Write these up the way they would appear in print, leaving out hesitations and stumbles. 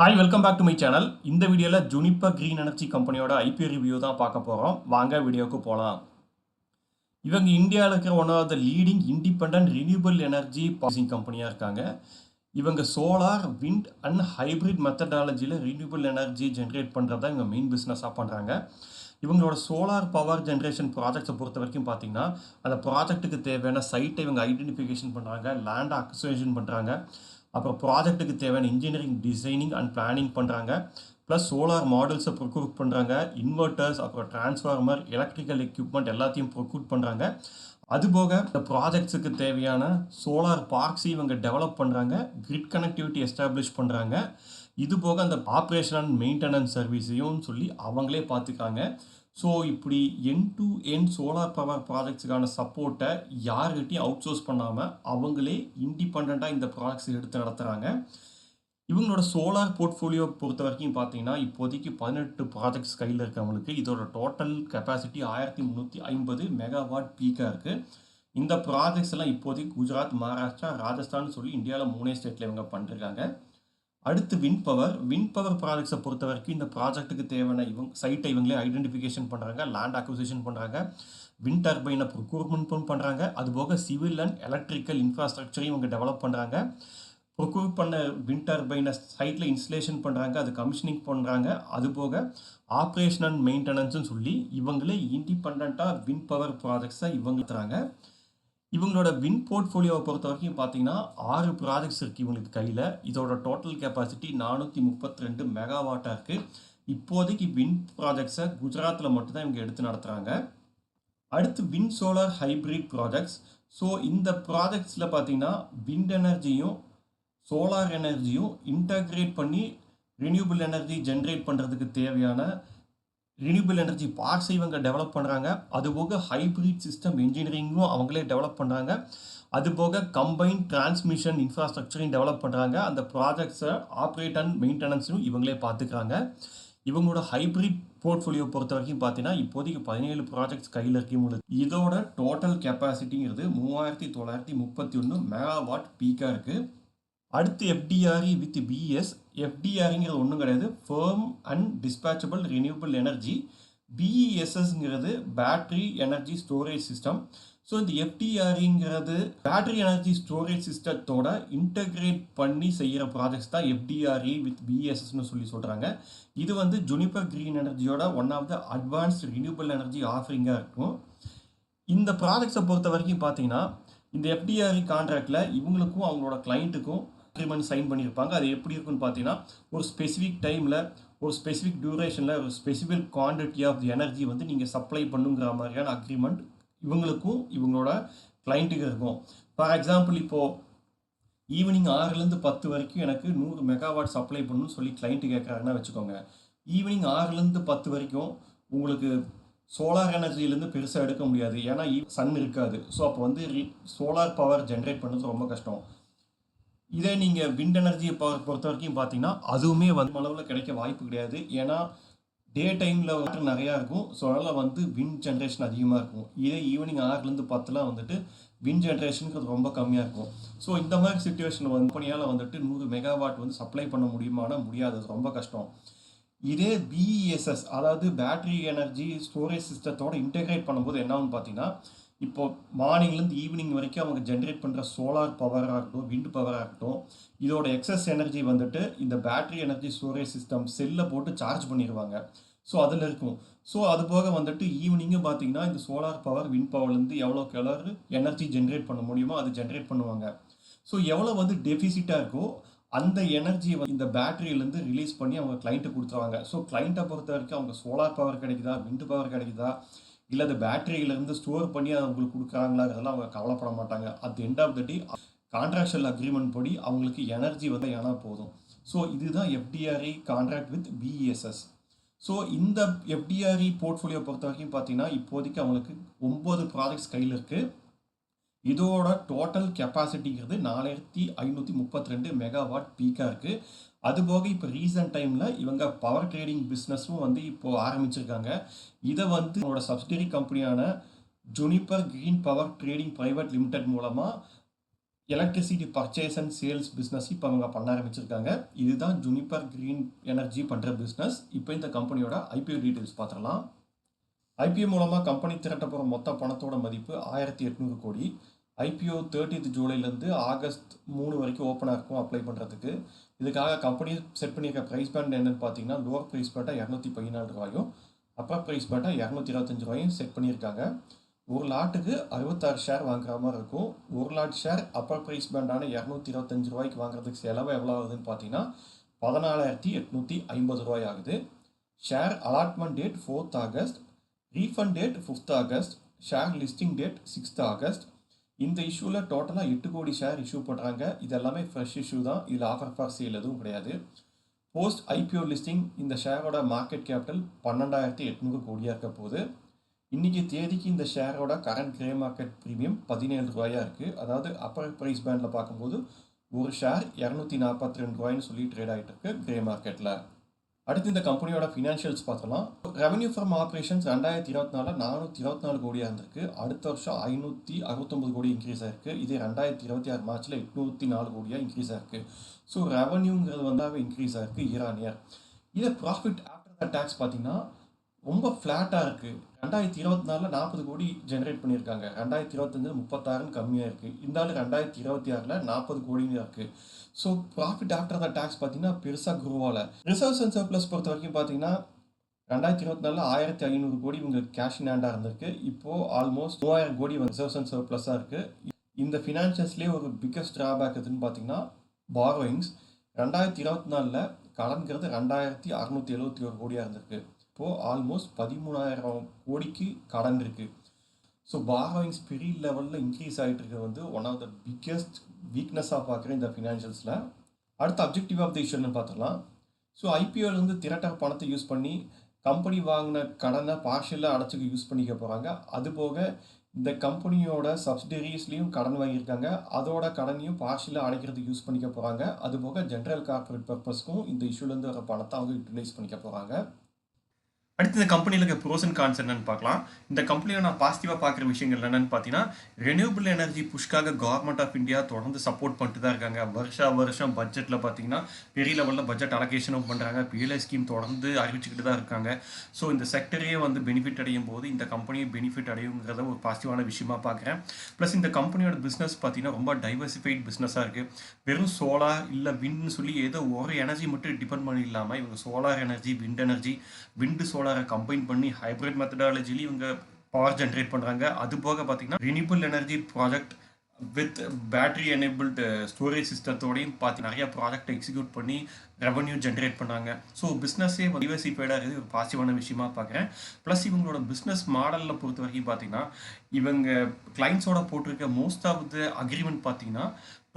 Hi welcome back to my channel. இந்த வீடியோவில் Juniper green energy கம்பெனியோட ஐபிஓ ரிவ்யூ தான் பார்க்க போகிறோம். வாங்க வீடியோவுக்கு போகலாம். இவங்க இந்தியாவில் இருக்கிற one of the leading independent renewable energy processing கம்பெனியாக இருக்காங்க. இவங்க சோலார், விண்ட் அண்ட் ஹைப்ரிட் மெத்தடாலஜியில் ரினியூபிள் எனர்ஜி ஜென்ரேட் பண்ணுறது தான் இவங்க மெயின் பிஸ்னஸாக பண்ணுறாங்க. இவங்களோட சோலார் பவர் ஜென்ரேஷன் ப்ராஜெக்ட்ஸை பொறுத்த வரைக்கும் பார்த்தீங்கன்னா, அந்த ப்ராஜெக்ட்டுக்கு தேவையான சைட்டை இவங்க ஐடென்டிஃபிகேஷன் பண்ணுறாங்க, லேண்ட் அக்விசிஷன் பண்ணுறாங்க, அப்புறம் ப்ராஜெக்ட்டுக்கு தேவையான இன்ஜினியரிங் டிசைனிங் அண்ட் பிளானிங் பண்ணுறாங்க, ப்ளஸ் சோலார் மாடல்ஸை ப்ரொக்யூர் பண்ணுறாங்க, இன்வெர்ட்டர்ஸ், அப்புறம் டிரான்ஸ்ஃபார்மர், எலக்ட்ரிக்கல் எக்யூப்மெண்ட் எல்லாத்தையும் ப்ரொக்யூர் பண்ணுறாங்க. அதுபோக இந்த ப்ராஜெக்ட்ஸுக்கு தேவையான சோலார் பார்க்ஸையும் இவங்க டெவலப் பண்ணுறாங்க, கிரிட் கனெக்டிவிட்டி எஸ்டாப்ளிஷ் பண்ணுறாங்க. இது போக அந்த ஆப்ரேஷன் அண்ட் மெயின்டெனன்ஸ் சர்வீஸையும் சொல்லி அவங்களே பார்த்துக்காங்க. ஸோ இப்படி end to end solar power ப்ராஜெக்ட்ஸுக்கான சப்போர்ட்டை யார்கிட்டையும் அவுட் சோர்ஸ் பண்ணாமல் அவங்களே இண்டிபெண்ட்டாக இந்த ப்ராஜெக்ட்ஸ் எடுத்து நடத்துகிறாங்க. இவங்களோட சோலார் போர்ட்ஃபோலியோ பொறுத்த வரைக்கும் பார்த்தீங்கன்னா, இப்போதைக்கு 18 ப்ராஜெக்ட்ஸ் கையில் இருக்கவங்களுக்கு இதோட டோட்டல் கெப்பாசிட்டி 1350 மெகாவாட் பீக்காக இருக்குது. இந்த ப்ராஜெக்ட்ஸ் எல்லாம் இப்போதைக்கு குஜராத், மகாராஷ்டிரா, ராஜஸ்தான் சொல்லி இந்தியாவில் 3 ஸ்டேட்டில் இவங்க பண்ணிருக்காங்க. அடுத்து விண்ட் பவர் ப்ராஜெக்ட்ஸை பொறுத்த வரைக்கும் இந்த ப்ராஜெக்ட்டுக்கு தேவையான சைட்டை இவங்களே ஐடென்டிஃபிகேஷன் பண்ணுறாங்க, லேண்ட் அக்விசிஷன் பண்ணுறாங்க, விண்ட் டர்பைனை ப்ரொக்யூர்மெண்ட் பண்ணுறாங்க. அதுபோக சிவில் அண்ட் எலக்ட்ரிக்கல் இன்ஃப்ராஸ்ட்ரக்சரையும் இவங்க டெவலப் பண்ணுறாங்க. ப்ரொக்யூர் பண்ண விண்ட் டர்பைனை சைட்டில் இன்ஸ்டலேஷன் பண்ணுறாங்க, அது கமிஷனிங் பண்ணுறாங்க. அதுபோக ஆப்ரேஷன் அண்ட் மெயின்டெனன்ஸ்னு சொல்லி இவங்களே இண்டிபெண்ட்டாக விண்ட் பவர் ப்ராஜெக்ட்ஸை இவங்க தராங்க. இவங்களோட விண்ட் போர்ட்ஃபோலியோவை பொறுத்த வரைக்கும் பார்த்தீங்கன்னா 6 ப்ராஜெக்ட்ஸ் இருக்குது இவங்களுக்கு கையில். இதோட டோட்டல் கெப்பாசிட்டி 432 மெகாவாட்டாக இருக்குது. இப்போதைக்கு விண்ட் ப்ராஜெக்ட்ஸை குஜராத்தில் மட்டும்தான் இவங்க எடுத்து நடத்துகிறாங்க. அடுத்து wind solar hybrid projects. So இந்த ப்ராஜெக்ட்ஸில் பார்த்தீங்கன்னா விண்ட் எனர்ஜியும் சோலார் எனர்ஜியும் இன்டகிரேட் பண்ணி ரினியூபிள் எனர்ஜி ஜென்ரேட் பண்ணுறதுக்கு தேவையான ரினியூபிள் எனர்ஜி பார்க்ஸை இவங்க டெவலப் பண்ணுறாங்க. அதுபோக ஹைப்ரிட் சிஸ்டம் இன்ஜினியரிங்கும் அவங்களே டெவலப் பண்ணுறாங்க. அதுபோக கம்பைன் டிரான்ஸ்மிஷன் இன்ஃப்ராஸ்ட்ரக்சரையும் டெவலப் பண்ணுறாங்க. அந்த ப்ராஜெக்ட்ஸை ஆப்ரேட் அண்ட் மெயின்டெனன்ஸையும் இவங்களே பார்த்துக்கிறாங்க. இவங்களோட ஹைப்ரிட் போர்ட்ஃபோலியோ பொறுத்த வரைக்கும் பார்த்தீங்கன்னா, இப்போதைக்கு 17 ப்ராஜெக்ட்ஸ் கையில் இருக்கு. இதோட டோட்டல் கெப்பாசிட்டிங்கிறது 3931 மெகாவாட் பீக்காக இருக்குது. அடுத்து எஃப்டிஆர்இ வித் பிஎஸ். எஃப்டிஆர்ங்கிறது ஒன்றும் கிடையாது, firm and dispatchable renewable energy. பிஇஎஸ்எஸ்ங்கிறது battery energy storage system. So இந்த எஃப்டிஆர்ங்கிறது பேட்டரி எனர்ஜி ஸ்டோரேஜ் சிஸ்டத்தோட இன்டகிரேட் பண்ணி செய்கிற ப்ராஜெக்ட்ஸ் தான் எஃப்டிஆர்இ வித் பிஎஸ்எஸ்ன்னு சொல்கிறாங்க. இது வந்து ஜுனிப்பர் கிரீன் எனர்ஜியோட one of the advanced renewable energy ஆஃபரிங்காக இருக்கும். இந்த ப்ராஜெக்ட்ஸை பொறுத்த வரைக்கும் பார்த்தீங்கன்னா, இந்த எஃப்டிஆர்இ கான்ட்ராக்டில் இவங்களுக்கும் அவங்களோட கிளைண்ட்டுக்கும் அக்ரிமெண்ட் சைன் பண்ணியிருப்பாங்க. அது எப்படி இருக்குன்னு பார்த்தீங்கன்னா, ஒரு ஸ்பெசிஃபிக் டைமில், ஒரு ஸ்பெசிஃபிக் டியூரேஷனில், ஒரு ஸ்பெசிஃபிக் குவான்டிட்டி ஆஃப் எனர்ஜி வந்து நீங்கள் சப்ளை பண்ணுங்கிற மாதிரியான அக்ரிமெண்ட் இவங்களுக்கும் இவங்களோட கிளைண்ட்டுக்கு இருக்கும். ஃபார் எக்ஸாம்பிள், இப்போது ஈவினிங் 6லேருந்து 10 வரைக்கும் எனக்கு 100 மெகாவாட் சப்ளை பண்ணணும்னு சொல்லி கிளைண்ட்டு கேட்குறாங்கன்னா வச்சுக்கோங்க. ஈவினிங் 6லேருந்து 10 வரைக்கும் உங்களுக்கு சோலார் எனர்ஜிலேருந்து பெருசாக எடுக்க முடியாது, ஏன்னா சன் இருக்காது. ஸோ அப்போ வந்து சோலார் பவர் ஜென்ரேட் பண்ணுறது ரொம்ப கஷ்டம். இதே நீங்கள் விண்ட் எனர்ஜியை பொறுத்த வரைக்கும் பார்த்தீங்கன்னா, அதுவுமே வந்து அளவில் கிடைக்க வாய்ப்பு கிடையாது. ஏன்னா டே டைமில் வாட்டர் நிறையா இருக்கும். ஸோ அதனால் வந்து விண்ட் ஜென்ரேஷன் அதிகமாக இருக்கும். இதே ஈவினிங் 6லேருந்து 10 வந்துட்டு விண்ட் ஜென்ரேஷனுக்கு ரொம்ப கம்மியாக இருக்கும். ஸோ இந்த மாதிரி சுச்சுவேஷனில் வந்து கம்பெனியால் வந்துட்டு 100 மெகாவாட் வந்து சப்ளை பண்ண முடியுமானா முடியாது, ரொம்ப கஷ்டம். இதே பிஇஎஸ்எஸ், அதாவது பேட்டரி எனர்ஜி ஸ்டோரேஜ் சிஸ்டத்தோட இன்டெகிரேட் பண்ணும்போது என்ன ஆகும்னு பார்த்தீங்கன்னா, இப்போ மார்னிங்லேருந்து ஈவினிங் வரைக்கும் அவங்க ஜென்ரேட் பண்ணுற சோலார் பவராக இருக்கட்டும், விண்ட் பவராக இருக்கட்டும், இதோட எக்ஸஸ் எனர்ஜி வந்துட்டு இந்த பேட்டரி எனர்ஜி ஸ்டோரேஜ் சிஸ்டம் செல்லில் போட்டு சார்ஜ் பண்ணிடுவாங்க. ஸோ அதில் இருக்கும். ஸோ அது போக வந்துட்டு ஈவினிங்கும் பார்த்தீங்கன்னா, இந்த சோலார் பவர், விண்ட் பவர்லேருந்து எவ்வளோக்கு எவ்வளோ எனர்ஜி ஜென்ரேட் பண்ண முடியுமோ அது ஜென்ரேட் பண்ணுவாங்க. ஸோ எவ்வளோ வந்து டெஃபிசிட்டாக இருக்கோ அந்த எனர்ஜியை இந்த பேட்டரியிலேருந்து ரிலீஸ் பண்ணி அவங்க கிளைண்ட்டு கொடுத்துருவாங்க. ஸோ கிளைண்ட்டை பொறுத்த வரைக்கும் அவங்க சோலார் பவர் கிடைக்குதா, விண்ட் பவர் கிடைக்குதா, இல்லை அது பேட்டரியிலேருந்து ஸ்டோர் பண்ணி அதை அவங்களுக்கு கொடுக்குறாங்களாங்கிறதெல்லாம் அவங்க கவலைப்பட மாட்டாங்க. At end of the day contractual agreement படி அவங்களுக்கு எனர்ஜி வந்து ஏன்னா போதும். ஸோ இதுதான் FDRE contract with BESS. So இந்த எஃப்டிஆர்இ போர்ட்ஃபோலியோ பொறுத்த வரைக்கும் பார்த்தீங்கன்னா, இப்போதைக்கு அவங்களுக்கு 9 ப்ராஜெக்ட்ஸ் கையில் இருக்குது. இதோட டோட்டல் கெப்பாசிட்டிங்கிறது 4532 மெகாவாட் பீக்காக இருக்குது. அதுபோக இப்போ ரீசன்ட் டைமில் இவங்க பவர் ட்ரேடிங் பிஸ்னஸும் வந்து இப்போது ஆரம்பிச்சிருக்காங்க. இதை வந்து அவங்களோட சப்சிடரி கம்பெனியான Juniper green power trading private limited மூலமாக electricity purchase and sales business இப்போ அவங்க பண்ண ஆரம்பிச்சிருக்காங்க. இதுதான் ஜுனிப்பர் கிரீன் எனர்ஜி பண்ணுற பிஸ்னஸ். இப்போ இந்த கம்பெனியோட ஐபிஓ டீட்டெயில்ஸ் பார்த்துடலாம். ஐபிஓ மூலமாக கம்பெனி திரட்ட போகிற மொத்த பணத்தோட மதிப்பு 1800 கோடி. ஐபிஓ 30th ஜூலைலேருந்து ஆகஸ்ட் 3 வரைக்கும் ஓப்பனாக இருக்கும் அப்ளை பண்ணுறதுக்கு. இதுக்காக கம்பெனி செட் பண்ணியிருக்க ப்ரைஸ் பேண்ட் என்னென்னு பார்த்தீங்கன்னா, லோவர் ப்ரைஸ் பேண்ட்டாக 214 ரூபாயும், அப்பர் ப்ரைஸ் பேண்ட்டாக 225 ரூபாயும் செட் பண்ணியிருக்காங்க. ஒரு லாட்டுக்கு 66 ஷேர் வாங்குற மாதிரி இருக்கும். ஒரு லாட் ஷேர் அப்பர் ப்ரைஸ் பேண்டான 225 ரூபாய்க்கு வாங்குறதுக்கு செலவு எவ்வளோ ஆகுதுன்னு பார்த்தீங்கன்னா 14,850 ரூபாய் ஆகுது. Share allotment date 4th August, refund date 5th August, share listing date 6th August. இந்த இஷ்யூவில் டோட்டலாக 8 கோடி ஷேர் இஷ்யூ பண்ணுறாங்க. இது எல்லாமே ஃப்ரெஷ் இஷ்யூ தான். இதில் ஆஃபர் ஃபார் சேல் எதுவும் கிடையாது. போஸ்ட் ஐபிஓ லிஸ்டிங் இந்த ஷேரோட மார்க்கெட் கேபிட்டல் 12,800 கோடியாக இருக்க போகுது. இன்றைக்கி தேதிக்கு இந்த ஷேரோட கரண்ட் கிரே மார்க்கெட் ப்ரீமியம் 17 ரூபாயாக இருக்குது. அதாவது அப்பர் ப்ரைஸ் பேண்டில் பார்க்கும்போது ஒரு ஷேர் 242 ரூபாய்னு சொல்லி ட்ரேட் ஆகிட்டு இருக்கு கிரே மார்க்கெட்டில். அடுத்து இந்த கம்பெனியோட ஃபினான்ஷியல்ஸ் பார்த்தலாம். ரெவன்யூ ஃப்ரம் ஆப்ரேஷன்ஸ் 2024 424 கோடியாக இருந்திருக்கு. அடுத்த வருஷம் 569 கோடி இன்க்ரீஸ் ஆயிருக்கு. இது 2026 மார்ச்சில் 804 கோடியாக இன்க்ரீஸ் ஆயிருக்கு. ஸோ ரெவன்யூங்கிறது வந்து இன்க்ரீஸ் ஆயிருக்கு இயர் ஆன் இயர். இதை ப்ராஃபிட் ஆஃப்டர் த டேக்ஸ் பார்த்தீங்கன்னா ரொம்ப ஃப்ளாட்டாக இருக்குது. 2024 40 கோடி ஜென்ரேட் பண்ணியிருக்காங்க. 2025 36 கம்மியாக இருக்குது. இந்த ஆள் 2026 40 கோடின்னு இருக்குது. So profit after the tax பார்த்தீங்கன்னா பெருசாக குரோவால். ரிசர்வ்ஸ் அண்ட் சர்ப்ளஸ் பொறுத்த வரைக்கும் பார்த்தீங்கன்னா 2024 1500 கோடி உங்களுக்கு கேஷ் இன் ஹேண்டாக இருந்திருக்கு. இப்போது ஆல்மோஸ்ட் 3000 கோடி ரிசர்வ்ஸ் அண்ட் சர்ப்ளஸாக இருக்குது. இந்த ஃபினான்ஷியல்ஸ்லேயே ஒரு பிக்கஸ்ட் ட்ராபேக் எதுன்னு பார்த்தீங்கன்னா பாரோயிங்ஸ். 2024 கடன்கிறது 2671 கோடியாக இருந்திருக்கு. இப்போது ஆல்மோஸ்ட் 13,000 கோடிக்கு கடன் இருக்குது. ஸோ பாரோயிங்ஸ் பெரிய லெவலில் இன்க்ரீஸ் ஆகிட்டு இருக்கிறது வந்து ஒன் ஆஃப் த பிக்கெஸ்ட் வீக்னஸாக பார்க்குறேன் இந்த ஃபினான்ஷியல்ஸில். அடுத்த அப்ஜெக்டிவ் ஆஃப் த இஷ்யூன்னு பார்த்துக்கலாம். ஸோ ஐபிஓலேருந்து திரட்ட பணத்தை யூஸ் பண்ணி கம்பெனி வாங்கின கடனை பார்ஷியலாக அடைச்சிக்க யூஸ் பண்ணிக்க போகிறாங்க. அதுபோக இந்த கம்பெனியோட சப்சிடரிஸ்லேயும் கடன் வாங்கியிருக்காங்க. அதோட கடனையும் பார்ஷியலாக அடைக்கிறதுக்கு யூஸ் பண்ணிக்க போகிறாங்க. அதுபோக ஜென்ரல் கார்பரேட் பர்பஸ்க்கும் இந்த இஷ்யூலேருந்து வர பணத்தை அவங்க யூட்டிலைஸ் பண்ணிக்க போகிறாங்க. அடுத்து இந்த கம்பெனியில் இருக்க ப்ரோஸ் அண்ட் கான்ஸ் என்னன்னு பார்க்கலாம். இந்த கம்பெனியில் நான் பாசிட்டிவாக பார்க்குற விஷயங்கள் என்னென்னு பார்த்தீங்கன்னா, ரெனியூபிள் எனர்ஜி புஷ்காக கவர்மெண்ட் ஆஃப் இந்தியா தொடர்ந்து சப்போர்ட் பண்ணிட்டு தான் இருக்காங்க. வருஷம் பட்ஜெட்டில் பார்த்தீங்கன்னா பெரிய லெவலில் பட்ஜெட் அலோகேஷனும் பண்ணுறாங்க. பிஎல்ஐ ஸ்கீம் தொடர்ந்து அறிவிச்சுக்கிட்டு தான் இருக்காங்க. ஸோ இந்த செக்டரே வந்து பெனிஃபிட் அடையும் போது இந்த கம்பெனியும் பெனிஃபிட் அடையுங்கிறத ஒரு பாசிட்டிவான விஷயமா பார்க்குறேன். ப்ளஸ் இந்த கம்பெனியோட பிஸ்னஸ் பார்த்தீங்கன்னா ரொம்ப டைவர்சிஃபைட் பிஸ்னஸாக இருக்குது. வெறும் சோலார் இல்லை விண்ட்னு சொல்லி ஏதோ ஒரு எனர்ஜி மட்டும் டிபெண்ட் பண்ணி இல்லாமல் இவங்க solar energy, wind solar combine பண்ணி ஹைப்ரிட் மெத்தடாலஜில இவங்க பவர் ஜென்ரேட் பண்ணுறாங்க. அது போக பார்த்தீங்கன்னா renewable energy project with battery enabled storage சிஸ்டத்தோடையும் பார்த்து நிறைய ப்ராஜெக்ட் எக்ஸிக்யூட் பண்ணி ரெவன்யூ ஜென்ரேட் பண்ணாங்க. ஸோ பிஸ்னஸே டைவர்சிஃபைடாக இருக்குது, ஒரு பாசிட்டிவான விஷயமா பார்க்குறேன். ப்ளஸ் இவங்களோட பிஸ்னஸ் மாடலில் பொறுத்த வரைக்கும் பார்த்தீங்கன்னா இவங்க கிளைண்ட்ஸோட போட்டிருக்க மோஸ்ட் ஆஃப் த அக்ரிமெண்ட் பார்த்தீங்கன்னா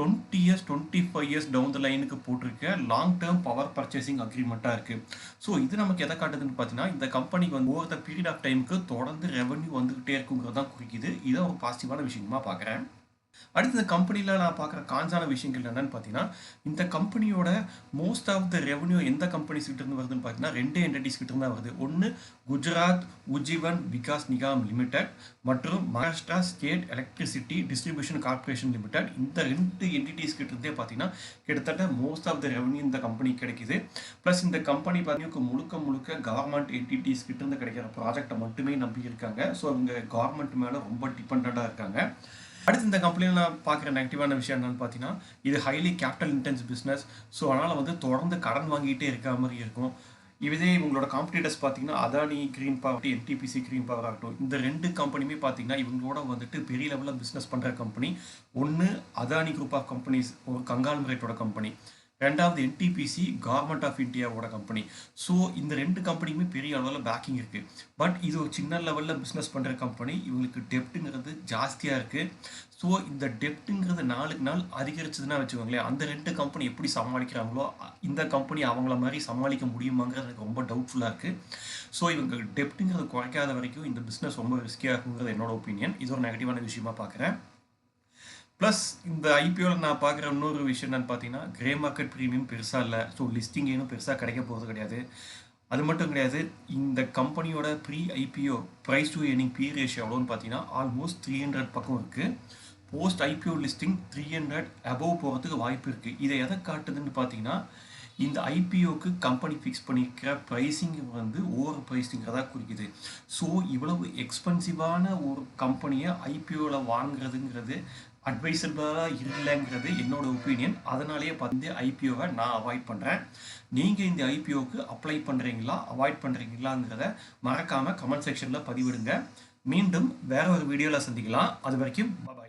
20 years 25 years டவுன் த லைனுக்கு போட்டிருக்க லாங் டேர்ம் பவர் பர்ச்சேசிங் அக்ரிமெண்ட்டாக இருக்குது. ஸோ இது நமக்கு எதை காட்டுதுன்னு பார்த்தீங்கன்னா இந்த கம்பெனிக்கு வந்து ஓவர் த பீரியட் ஆஃப் டைமுக்கு தொடர்ந்து ரெவன்யூ வந்துகிட்டே இருக்குங்கிறது தான் குறிக்குது. இதை ஒரு பாசிட்டிவான விஷயமா பார்க்குறேன். அடுத்து இந்த கம்பெனியில் நான் பார்க்குற கான்ஸான விஷயங்கள் என்னென்னு பார்த்தீங்கன்னா, இந்த கம்பெனியோட மோஸ்ட் ஆஃப் த ரெவன்யூ எந்த கம்பெனிஸ் கிட்ட இருந்து வருதுன்னு பார்த்தீங்கன்னா 2 என்டிட்டிஸ் கிட்ட தான் வருது. ஒன்று குஜராத் உஜ்ஜீவன் விகாஸ் நிகாம் லிமிடெட் மற்றும் Maharashtra state electricity distribution corporation limited. இந்த 2 என்டிட்டிஸ் கிட்ட இருந்தே பார்த்தீங்கன்னா கிட்டத்தட்ட மோஸ்ட் ஆஃப் த ரெவன்யூ இந்த கம்பெனி கிடைக்குது. ப்ளஸ் இந்த கம்பெனி பார்த்தீங்கன்னா முழுக்க கவர்மெண்ட் என்டிட்டிஸ் கிட்ட இருந்து கிடைக்கிற ப்ராஜெக்டை மட்டுமே நம்பி இருக்காங்க. ஸோ அவங்க கவர்மெண்ட் மேலே ரொம்ப டிபெண்டாக இருக்காங்க. அடுத்து இந்த கம்பெனியில் நான் பார்க்குற நெகட்டிவான விஷயம் என்னென்னு பார்த்தீங்கன்னா இது highly capital intense business. So அதனால் வந்து தொடர்ந்து கடன் வாங்கிட்டே இருக்க மாதிரி இருக்கும். இதே இவங்களோட காம்படிட்டர்ஸ் பார்த்தீங்கன்னா Adani green power, NTPC green power ஆகட்டும், இந்த 2 கம்பெனியுமே பார்த்தீங்கன்னா இவங்களோட வந்துட்டு பெரிய லெவலில் பிஸ்னஸ் பண்ணுற கம்பெனி. ஒன்று அதானி குரூப் ஆஃப் கம்பெனிஸ், ஒரு கங்கால்மரேட்டோட கம்பெனி. ரெண்டாவது என்டிபிசி கவர்மெண்ட் ஆஃப் இந்தியாவோட கம்பெனி. ஸோ இந்த 2 கம்பெனியுமே பெரிய அளவில் பேக்கிங் இருக்குது. பட் இது ஒரு சின்ன லெவலில் பிஸ்னஸ் பண்ணுற கம்பெனி. இவங்களுக்கு டெப்ட்டுங்கிறது ஜாஸ்தியாக இருக்குது. ஸோ இந்த டெப்ட்டுங்கிறது நாளுக்கு நாள் அதிகரிச்சதுன்னா வச்சுக்கோங்களேன், அந்த 2 கம்பெனி எப்படி சமாளிக்கிறாங்களோ இந்த கம்பெனி அவங்கள மாதிரி சமாளிக்க முடியுமாங்கிறது எனக்கு ரொம்ப டவுட்ஃபுல்லாக இருக்குது. ஸோ இவங்க டெப்ட்டுங்கிறது குறைக்காத வரைக்கும் இந்த பிஸ்னஸ் ரொம்ப ரிஸ்கியாக இருக்குங்கிறது என்னோட ஒப்பீனியன். இது ஒரு நெகட்டிவான விஷயமா பார்க்குறேன். ப்ளஸ் இந்த ஐபிஓவில் நான் பார்க்குற இன்னொரு விஷயம் என்னென்னு பார்த்தீங்கன்னா கிரே மார்க்கெட் ப்ரீமியம் பெருசாக இல்லை. ஸோ லிஸ்டிங் இன்னும் பெருசாக கிடைக்க போகிறது கிடையாது. அது மட்டும் கிடையாது, இந்த கம்பெனியோட pre IPO price to earning P ratio எவ்வளோன்னு பார்த்தீங்கன்னா ஆல்மோஸ்ட் 300 பக்கம் இருக்குது. போஸ்ட் ஐபிஓ லிஸ்டிங் 300 அபோவ் போகிறதுக்கு வாய்ப்பு இருக்குது. இதை எதை காட்டுதுன்னு பார்த்தீங்கன்னா, இந்த ஐபிஓக்கு கம்பெனி ஃபிக்ஸ் பண்ணியிருக்கிற ப்ரைஸிங் வந்து ஓவர் ப்ரைஸிங்கிறதா குறிக்குது. ஸோ இவ்வளவு எக்ஸ்பென்சிவான ஒரு கம்பெனியை ஐபிஓவில் வாங்குறதுங்கிறது அட்வைசபிளாக இல்லைங்கிறது என்னோட ஒப்பீனியன். அதனாலேயே பார்த்து ஐபிஓவை நான் அவாய்ட் பண்ணுறேன். நீங்கள் இந்த ஐபிஓக்கு அப்ளை பண்ணுறீங்களா, அவாய்ட் பண்ணுறீங்களாங்கிறத மறக்காமல் கமெண்ட் செக்ஷனில் பதிவிடுங்க. மீண்டும் வேற ஒரு வீடியோவில் சந்திக்கலாம். அது வரைக்கும் பாய்.